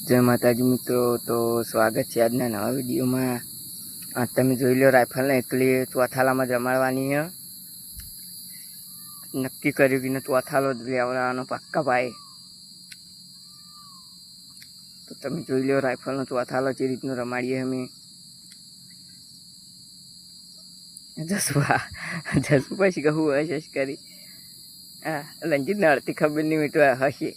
जय माताजी मित्रों। तो स्वागत है आज नवा विडियो में। आज तमे जोई लो राइफल ने एकली चौथाला में जमाड़वानी है। नक्की कर्यु कि चौथालो ज लेवड़ानो पक्का भाई। तो तमे जोई लो राइफल नो चौथालो जे रीतनो रमाड़ीए हमें। जसुआ पछी कहूँ हश करी रंजीत ने अड़ती खबर नहीं मीठो हसी।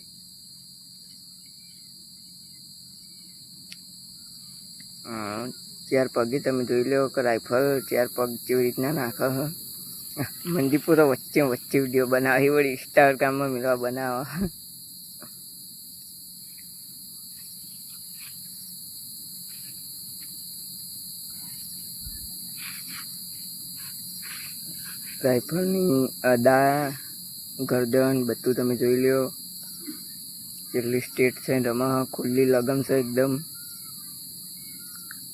चार पगे तमे जोई लो कि राइफल चार पग केवी रीतना नाख मंदी पूरा वच्चे वच्चे विडियो बनावी वड़ी इंस्टाग्राम में मिलवा बनावा। राइफल नी अदा गर्दन बधु तमे जोई लो। કેટલી સ્ટેટ છે રમા ખુલ્લી લગમ છે एकदम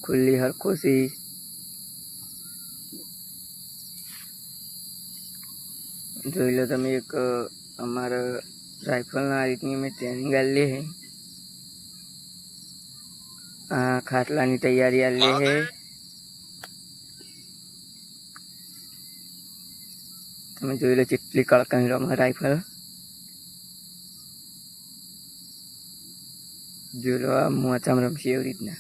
खुली हरखोसी। જોઈ લો તમે એક અમારા રાઇફલના આ રીતની મેં ટ્રેનિંગ આલી है। આ ખાટલાની તૈયારી આલી है। તમે જોઈ લો કેટલી કડકાઈ રમે રાઇફલ। જોઈ લો આ મોચામ રમશે એવી રીતના।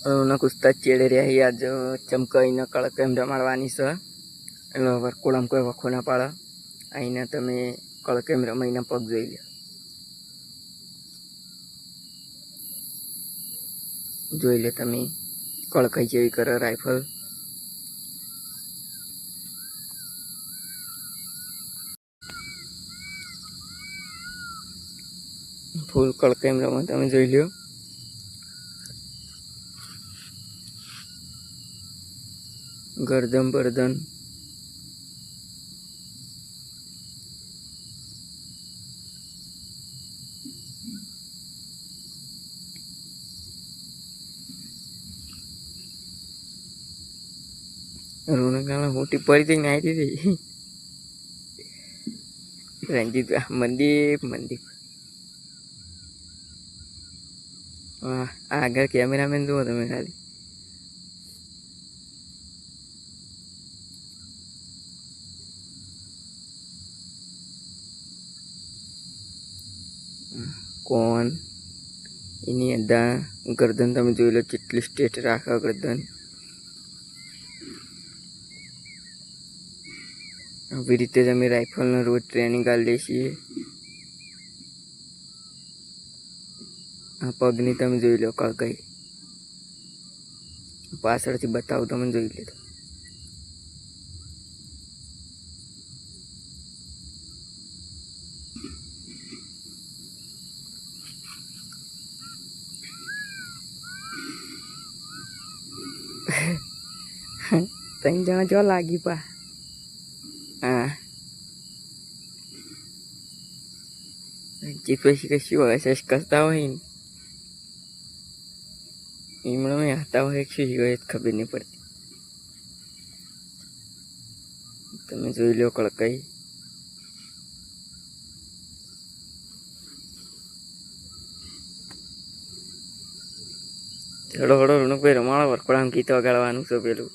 उन्हें उस्ताद चेड़े रहा है आज चमकाई न कड़क एम रमाड़वानी से एट वर्कोड़म कोई वखो ना पाड़े। अहींने तमे कड़क एम रमाईने पग जोई लो। जोई लो तमे कड़काई जेवी करे राइफल। फूल कड़क एम रमे तमे जोई लो। गर्दन बर्दन रोना मोटी पड़ी थी नहीं थी। रंजीत मंदीप मंदीप आगे कैमरामैन जो तमे खाली कौन इनी अदा गर्दन तमे जोई लो કેટલી સ્ટેટ રાખે गर्दन। આવી રીતે તમે રાઇફલનો રોજ ટ્રેનિંગ આલી દેશીએ। આ પગની તમે જોઈ લો કળકાઈ પાછળથી બતાવું તમે જોઈ લો। तीन जना जो लागी पा हाँ रंजीत पछी कशी हश करता हो इमड़ा में आता हो खबर नहीं पड़ती। तमे जोई लो कड़काई हड़ो हड़ो ऋणुक भाई रमाड़ा वर्कोड़ा गीत वगाड़वानुं छे पेलुं